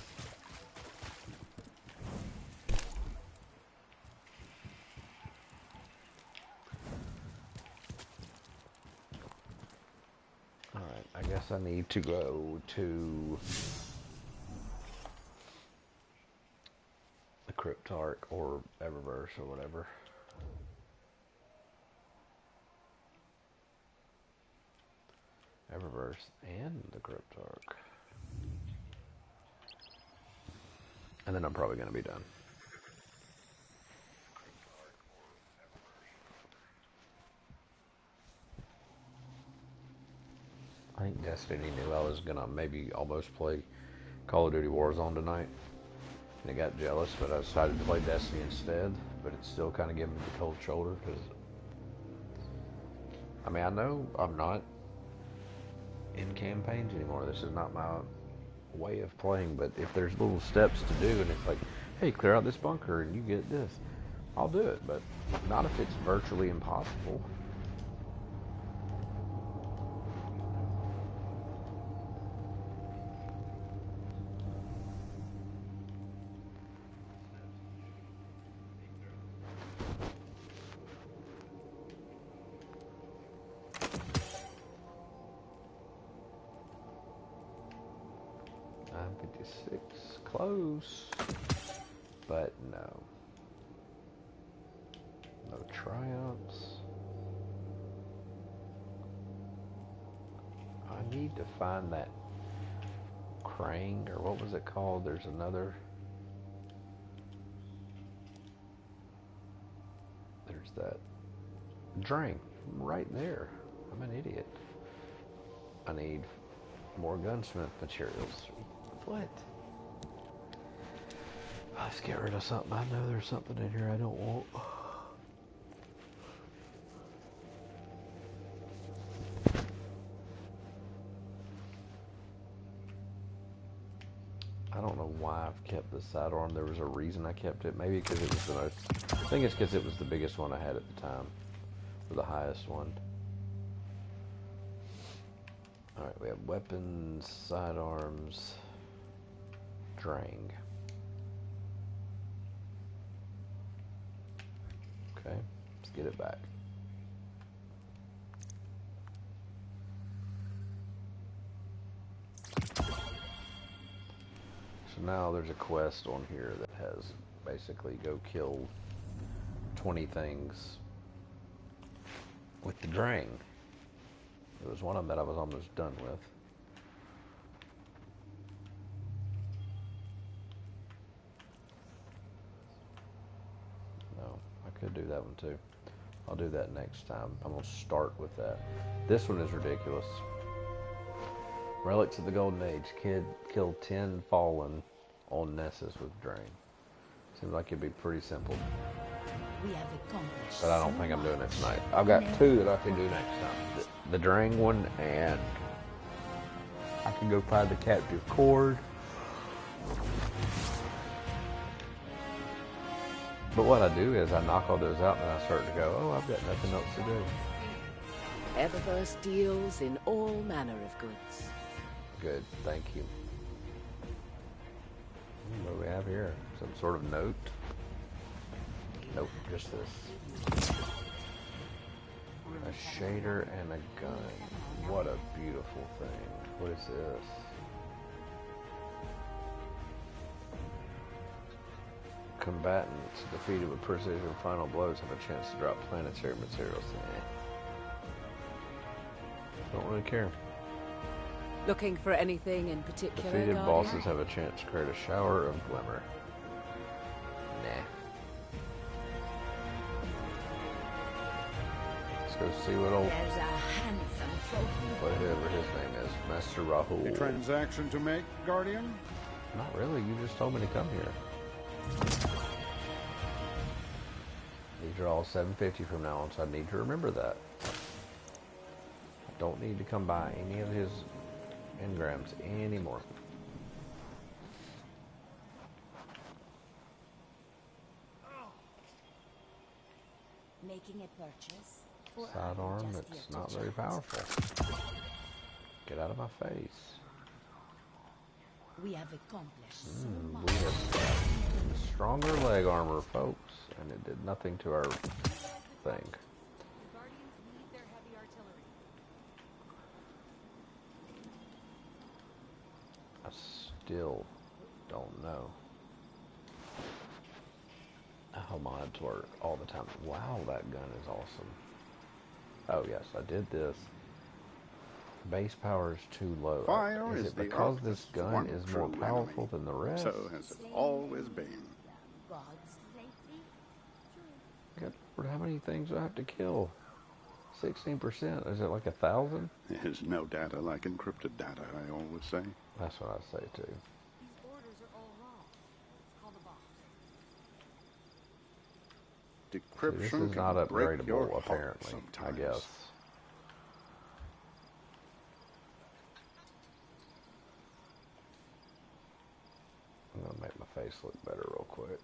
Alright, I guess I need to go to the Cryptarch or Eververse or whatever. Eververse and the Cryptarch. And then I'm probably going to be done. I think Destiny knew I was going to maybe almost play Call of Duty Warzone tonight. And it got jealous, but I decided to play Destiny instead. But it's still kind of giving me the cold shoulder because, I mean, I know I'm not in campaigns anymore. This is not my way of playing, but if there's little steps to do and it's like, hey, clear out this bunker and you get this, I'll do it, but not if it's virtually impossible. Close, but no triumphs. I need to find that Krang, or what was it called? There's another, there's that Drang right there. I'm an idiot. I need more gunsmith materials. What? Let's get rid of something. I know there's something in here I don't want. I don't know why I've kept the sidearm. There was a reason I kept it. Maybe because it was the most... I think it's because it was the biggest one I had at the time. Or the highest one. Alright, we have weapons, sidearms, Drang. Okay, let's get it back. So now there's a quest on here that has basically go kill 20 things with the Drang. It was one of them that I was almost done with. No, I could do that one too. I'll do that next time. I'm going to start with that. This one is ridiculous. Relics of the Golden Age. Kid killed 10 fallen on Nessus with Drang. Seems like it'd be pretty simple. We have accomplished, but I don't think I'm doing it tonight. I've got two that I can do next time. The Drang one, and I can go find the captive cord. But what I do is I knock all those out and I start to go, oh, I've got nothing else to do. Eververse deals in all manner of goods. Good, thank you. What do we have here? Some sort of note? Nope, just this. A shader and a gun. What a beautiful thing. What is this? Combatants defeated with precision final blows have a chance to drop planetary materials. Don't really care. Looking for anything in particular, Defeated Guardian? bosses have a chance to create a shower of glimmer. Nah. Let's go see what old... There's a handsome trophy. whatever his name is. Master Rahul. A transaction to make, Guardian? Not really. You just told me to come here. These are all 750 from now on, so I need to remember that. I don't need to come by any of his engrams anymore. Making a purchase. Sidearm, it's not very powerful. Get out of my face. We have accomplished We have got stronger leg armor, folks, and it did nothing to our thing. I still don't know how mods work all the time. Wow, that gun is awesome. Oh yes, I did this. Base power is too low. Fire Is is it the because this Arctic's gun one is more true powerful enemy. than the rest? So has it always been. Good Lord, how many things do I have to kill? 16%. Is it like 1,000? There's no data like encrypted data, I always say. That's what I say too. These orders are all wrong. Let's call the boss. See, Decryption this is not can break your upgradable, heart apparently, sometimes. I guess. I'm going to make my face look better real quick.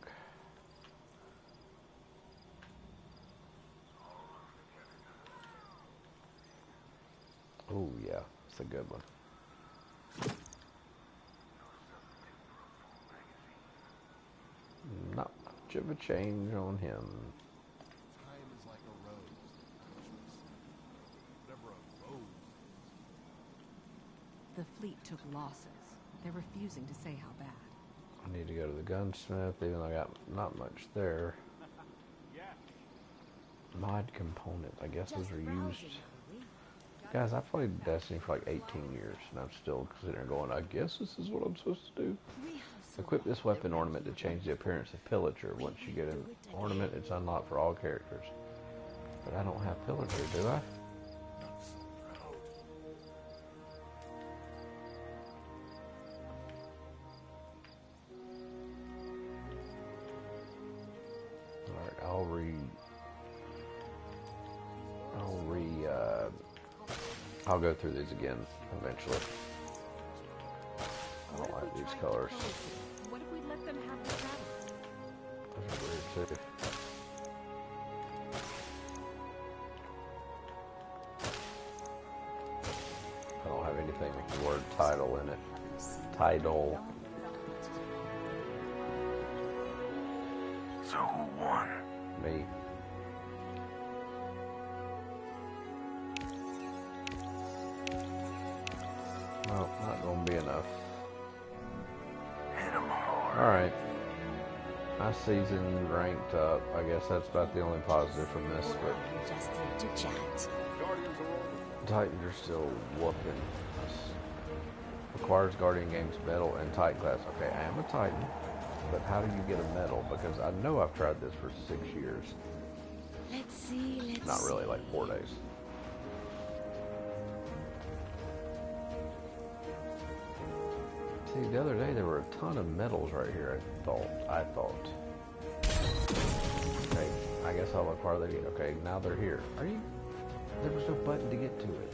Oh, yeah, it's a good one. Not much of a change on him. Time is like a rose. Whatever a rose. The fleet took losses. They're refusing to say how bad. I need to go to the gunsmith, even though I got not much there. Mod component, I guess those are used. Guys, I've played Destiny for like 18 years, and I'm still sitting there going, I guess this is what I'm supposed to do. Equip this weapon ornament to change the appearance of Pillager. Once you get an ornament, it's unlocked for all characters. But I don't have Pillager, do I? Alright, I'll go through these again eventually. I don't like these colors. What if we let them have the battle? Those are weird too. I don't have anything with the word title in it. Title. So who won? Me. No, not gonna be enough. Hit 'em hard. Alright. My season ranked up. I guess that's about the only positive from this, but Just here to chat. Titans are still whooping us. Requires Guardian Games medal and Titan class. Okay, I am a Titan, but how do you get a medal? Because I know I've tried this for 6 years. Let's see. Not really, like 4 days. See, the other day there were a ton of medals right here, I thought. Okay, I guess I'll acquire the... Okay, now they're here. Are you... There was no button to get to it.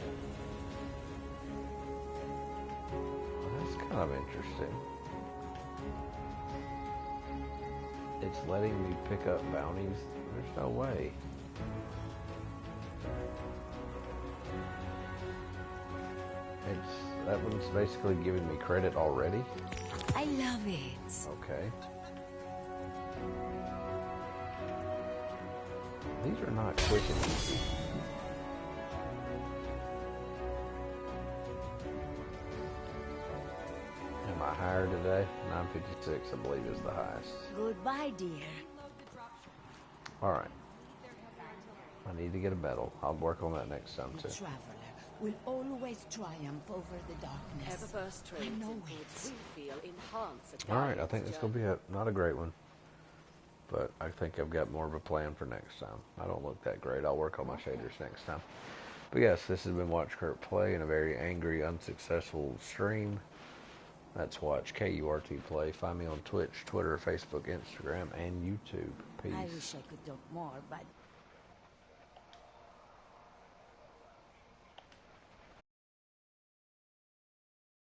Well, that's kind of interesting. It's letting me pick up bounties? There's no way. That one's basically giving me credit already. I love it. Okay. These are not quick and easy. Am I higher today? 956, I believe, is the highest. Goodbye, dear. Alright. I need to get a medal. I'll work on that next time, too. The traveler will always triumph over the darkness. Everburst I trains know in it. goods we feel enhance a Alright, I think Guardian's it's going to be not a great one. But I think I've got more of a plan for next time. I don't look that great. I'll work on my shaders next time. But yes, this has been Watch Kurt Play in a very angry, unsuccessful stream. That's Watch KURT Play. Find me on Twitch, Twitter, Facebook, Instagram, and YouTube. Peace. I wish I could talk more, but